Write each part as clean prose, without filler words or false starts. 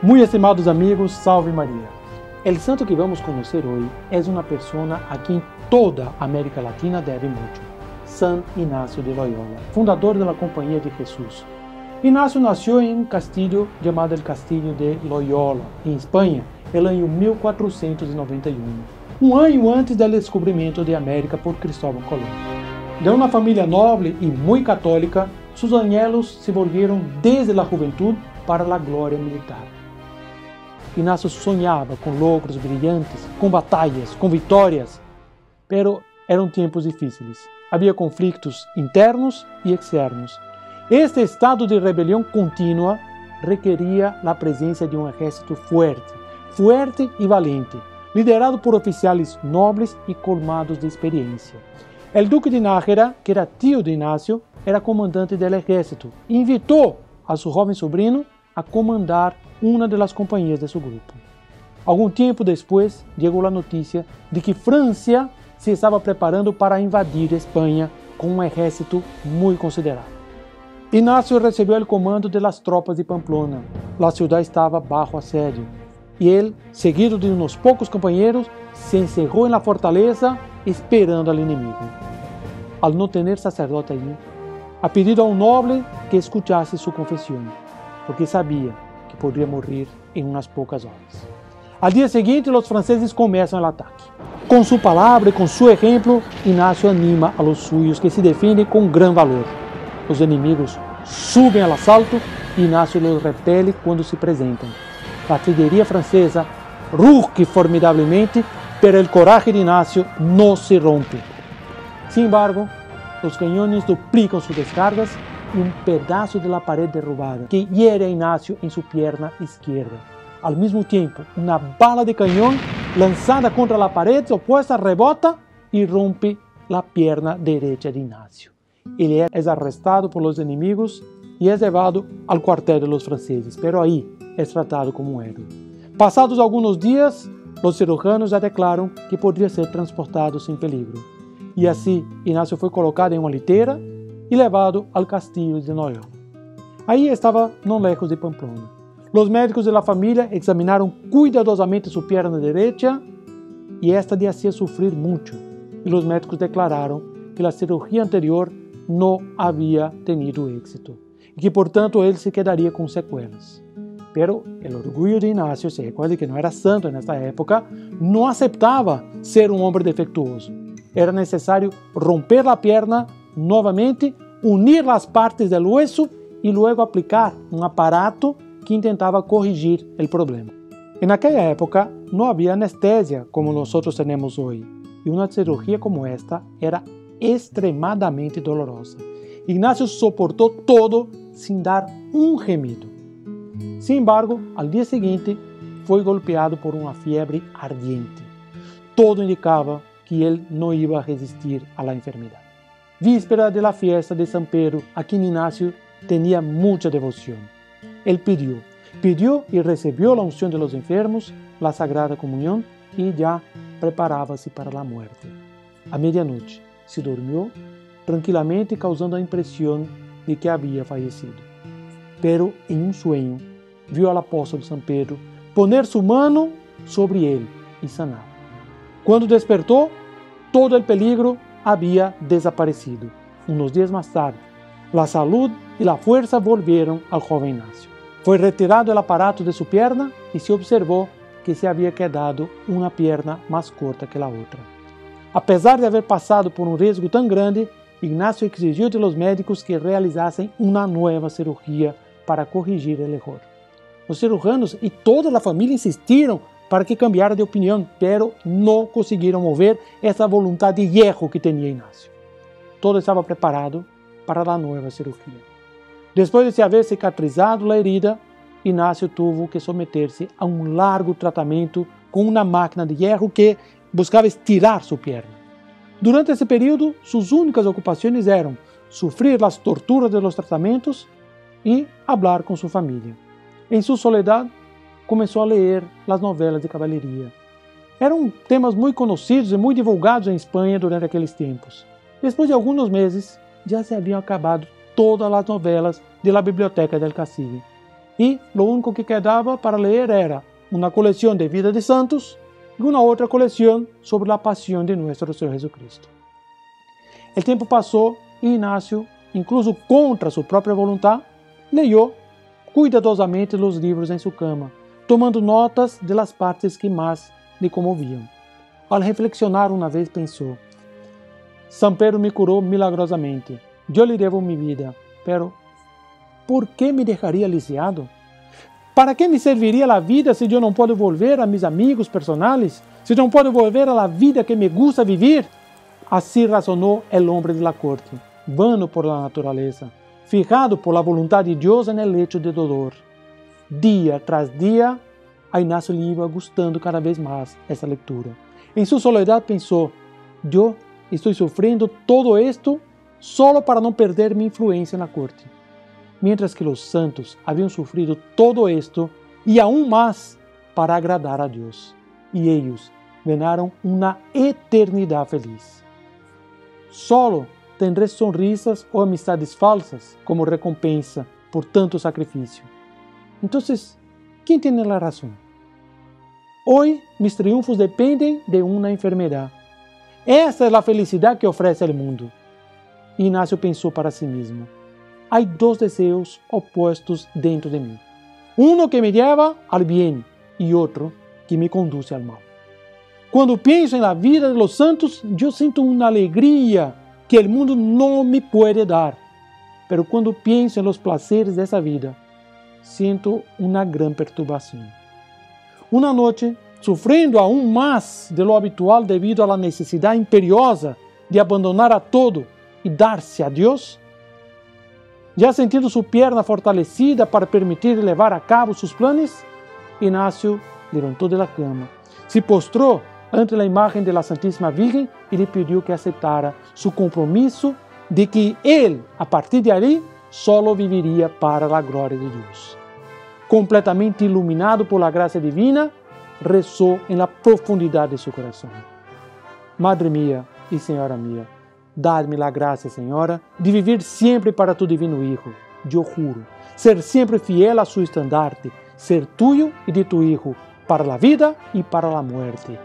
Muy estimados amigos, salve María. El santo que vamos a conocer hoy es una persona a quien toda América Latina debe mucho. San Ignacio de Loyola, fundador de la Compañía de Jesús. Ignacio nació en un castillo llamado el Castillo de Loyola, en España, el año 1491, un año antes del descubrimiento de América por Cristóbal Colón. De una familia noble y muy católica, sus anhelos se volvieron desde la juventud para la gloria militar. Ignacio sonhava com logros brilhantes, com batalhas, com vitórias, pero eram tempos difíceis. Havia conflitos internos e externos. Este estado de rebelião contínua requeria a presença de um exército fuerte e valente, liderado por oficiais nobres e colmados de experiência. El duque de Nájera, que era tio de Ignacio, era comandante do exército e invitou a seu jovem sobrinho a comandar uma das companhias de seu grupo. Algum tempo depois, chegou a notícia de que França se estava preparando para invadir Espanha com um exército muito considerável. Ignacio recebeu o comando das tropas de Pamplona. A cidade estava bajo assédio e ele, seguido de uns poucos companheiros, se encerrou na fortaleza esperando ao inimigo. Al não ter sacerdote ali, ha pedido a um nobre que escutasse sua confissão, porque sabia que poderia morrer em umas poucas horas. Al dia seguinte, os franceses começam o ataque. Com sua palavra e com seu exemplo, Ignacio anima a los suyos que se defendem com gran valor. Os inimigos subem ao assalto e Ignacio los repele quando se apresentam. A artilharia francesa ruge formidavelmente, pero el coraje de Ignacio não se rompe. Sin embargo, os canhões duplicam suas descargas e um pedaço de la pared derrubada que hiere a Ignacio em sua pierna esquerda. Al mesmo tempo, uma bala de canhão lançada contra a pared opuesta rebota e rompe a pierna direita de Ignacio. Ele é arrestado por los inimigos e é levado ao quartel de los franceses, pero aí é tratado como um héroe. Passados alguns dias, os cirujanos já declaram que poderia ser transportado sem perigo. E assim, Ignacio foi colocado em uma liteira e levado ao castillo de Loyola. Aí estava não lejos de Pamplona. Os médicos da família examinaram cuidadosamente sua perna direita e esta lhe hacía sofrer muito. E os médicos declararam que a cirurgia anterior não havia tenido êxito e que, portanto, ele se quedaria com sequelas. Pero o orgulho de Ignacio, se recuerda que não era santo nesta época, não aceitava ser um homem defeituoso. Era necessário romper a perna novamente, unir as partes do hueso e logo aplicar um aparato que tentava corrigir o problema. Naquela época não havia anestesia como nós temos hoje, e uma cirurgia como esta era extremadamente dolorosa. Ignacio suportou todo sem dar um gemido. Sin embargo, ao dia seguinte, foi golpeado por uma febre ardiente. Todo indicava que ele não ia resistir à enfermidade. Víspera de la fiesta de San Pedro, a quem Ignacio tinha muita devoção. Ele pediu e recebeu a unção de los enfermos, a Sagrada Comunhão e já preparava-se para a morte. À medianoite, se dormiu tranquilamente, causando a impressão de que havia falecido. Pero, em um sonho, viu ao apóstolo San Pedro poner sua mão sobre ele e sanar. Quando despertou, todo o peligro havia desaparecido. Uns dias mais tarde, a saúde e a força volveram ao jovem Ignacio. Foi retirado o aparato de sua perna e se observou que se havia quedado uma perna mais curta que a outra. Apesar de haver passado por um risco tão grande, Ignacio exigiu de los médicos que realizassem uma nova cirurgia para corrigir o erro. Os cirujanos e toda a família insistiram para que cambiara de opinião, pero não conseguiram mover essa vontade de erro que tinha Ignacio. Todo estava preparado para a nova cirurgia. Depois de se haver cicatrizado a herida, Ignacio teve que submeter-se a um largo tratamento com uma máquina de hierro que buscava estirar sua perna. Durante esse período, suas únicas ocupações eram sofrer as torturas de los tratamentos e falar com sua família. Em sua soledade, começou a ler as novelas de cavalheria. Eram temas muito conhecidos e muito divulgados em Espanha durante aqueles tempos. Depois de alguns meses, já se haviam acabado todas as novelas da biblioteca del Castillo. y lo único que quedaba para leer era una colección de vida de santos y una otra colección sobre la pasión de nuestro Señor Jesucristo. El tiempo pasó y Ignacio, incluso contra su propia voluntad, leyó cuidadosamente los libros en su cama, tomando notas de las partes que más le conmovían. Al reflexionar una vez pensó: San Pedro me curó milagrosamente, yo le debo mi vida, pero ¿por qué me dejaría lisiado? ¿Para qué me serviría la vida si yo no puedo volver a mis amigos personales? Si no puedo volver a la vida que me gusta vivir? Así razonó el hombre de la corte, vano por la naturaleza, fijado por la voluntad de Dios en el lecho de dolor. Día tras día, a Ignacio le iba gustando cada vez más esa lectura. En su soledad pensó: yo estoy sufriendo todo esto solo para no perder mi influencia en la corte. Mientras que los santos habían sufrido todo esto y aún más para agradar a Dios. Y ellos ganaron una eternidad feliz. Solo tendré sonrisas o amistades falsas como recompensa por tanto sacrificio. Entonces, ¿quién tiene la razón? Hoy mis triunfos dependen de una enfermedad. Esta es la felicidad que ofrece el mundo. Ignacio pensó para sí mismo: hay dos deseos opuestos dentro de mí. Uno que me lleva al bien y otro que me conduce al mal. Cuando pienso en la vida de los santos, yo siento una alegría que el mundo no me puede dar. Pero cuando pienso en los placeres de esa vida, siento una gran perturbación. Una noche, sufriendo aún más de lo habitual debido a la necesidad imperiosa de abandonar a todo y darse a Dios, ya sentindo su pierna fortalecida para permitir llevar a cabo sus planes, Ignacio levantó de la cama, se postró ante la imagen de la Santísima Virgen y le pidió que aceptara su compromiso de que él, a partir de allí, solo viviría para la gloria de Dios. Completamente iluminado por la gracia divina, rezó en la profundidad de su corazón: Madre mía y Señora mía, dad-me la gracia, Señora, de vivir siempre para tu divino Hijo. Yo juro ser siempre fiel a su estandarte, ser tuyo y de tu Hijo, para la vida y para la muerte.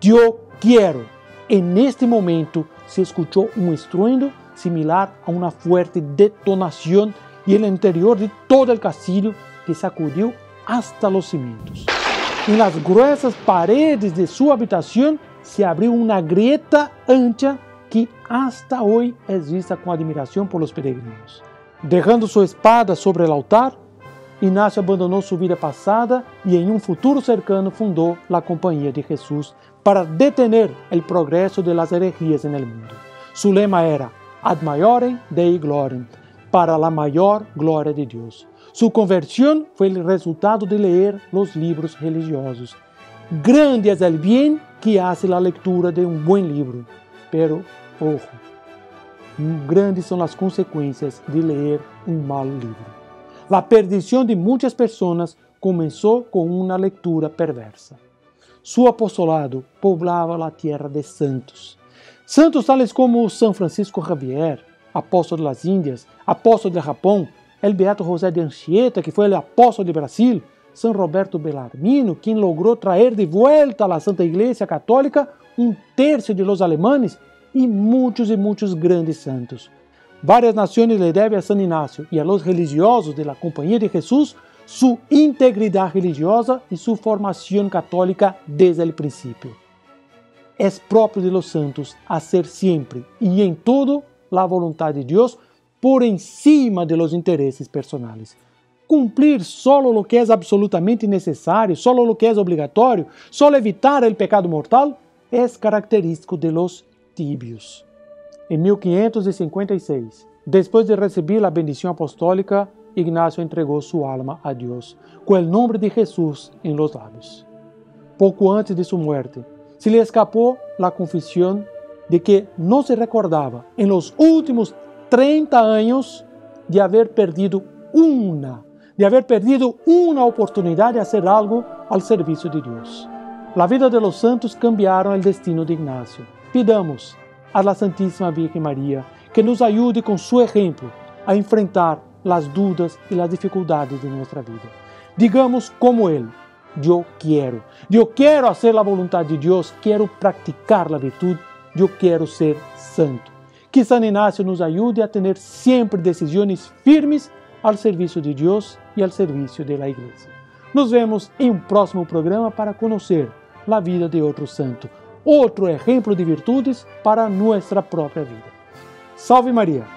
Yo quiero. En este momento se escuchó un estruendo similar a una fuerte detonación y el interior de todo el castillo que sacudió hasta los cimientos. En las gruesas paredes de su habitación se abrió una grieta ancha que hasta hoy es vista con admiración por los peregrinos. Dejando su espada sobre el altar, Ignacio abandonó su vida pasada y en un futuro cercano fundó la Compañía de Jesús para detener el progreso de las herejías en el mundo. Su lema era Ad Maiorem Dei Gloriam, para la mayor gloria de Dios. Su conversión fue el resultado de leer los libros religiosos. Grande es el bien que hace la lectura de un buen libro, pero, ojo, grandes son las consecuencias de leer un mal libro. La perdición de muchas personas comenzó con una lectura perversa. Su apostolado poblaba la tierra de santos. Santos tales como San Francisco Javier, apóstol de las Indias, apóstol de Japón, el beato José de Anchieta, que fue el apóstol de Brasil, San Roberto Bellarmino, quien logró traer de vuelta a la Santa Iglesia Católica un tercio de los alemanes, y muchos grandes santos. Varias naciones le deben a San Ignacio y a los religiosos de la Compañía de Jesús su integridad religiosa y su formación católica desde el principio. Es propio de los santos hacer siempre y en todo la voluntad de Dios por encima de los intereses personales. Cumplir solo lo que es absolutamente necesario, solo lo que es obligatorio, solo evitar el pecado mortal, es característico de los tibios. En 1556, después de recibir la bendición apostólica, Ignacio entregó su alma a Dios, con el nombre de Jesús en los labios. Poco antes de su muerte, se le escapó la confesión de que no se recordaba en los últimos 30 años de haber perdido una oportunidad de hacer algo al servicio de Dios. La vida de los santos cambiaron el destino de Ignacio. Pidamos a la Santísima Virgen María que nos ayude con su ejemplo a enfrentar las dudas y las dificultades de nuestra vida. Digamos como Él: yo quiero hacer la voluntad de Dios, quiero practicar la virtud, yo quiero ser santo. Que San Ignacio nos ayude a tener siempre decisiones firmes al servicio de Dios y al servicio de la Iglesia. Nos vemos en un próximo programa para conocer la vida de otro santo, otro ejemplo de virtudes para nuestra propia vida. Salve María!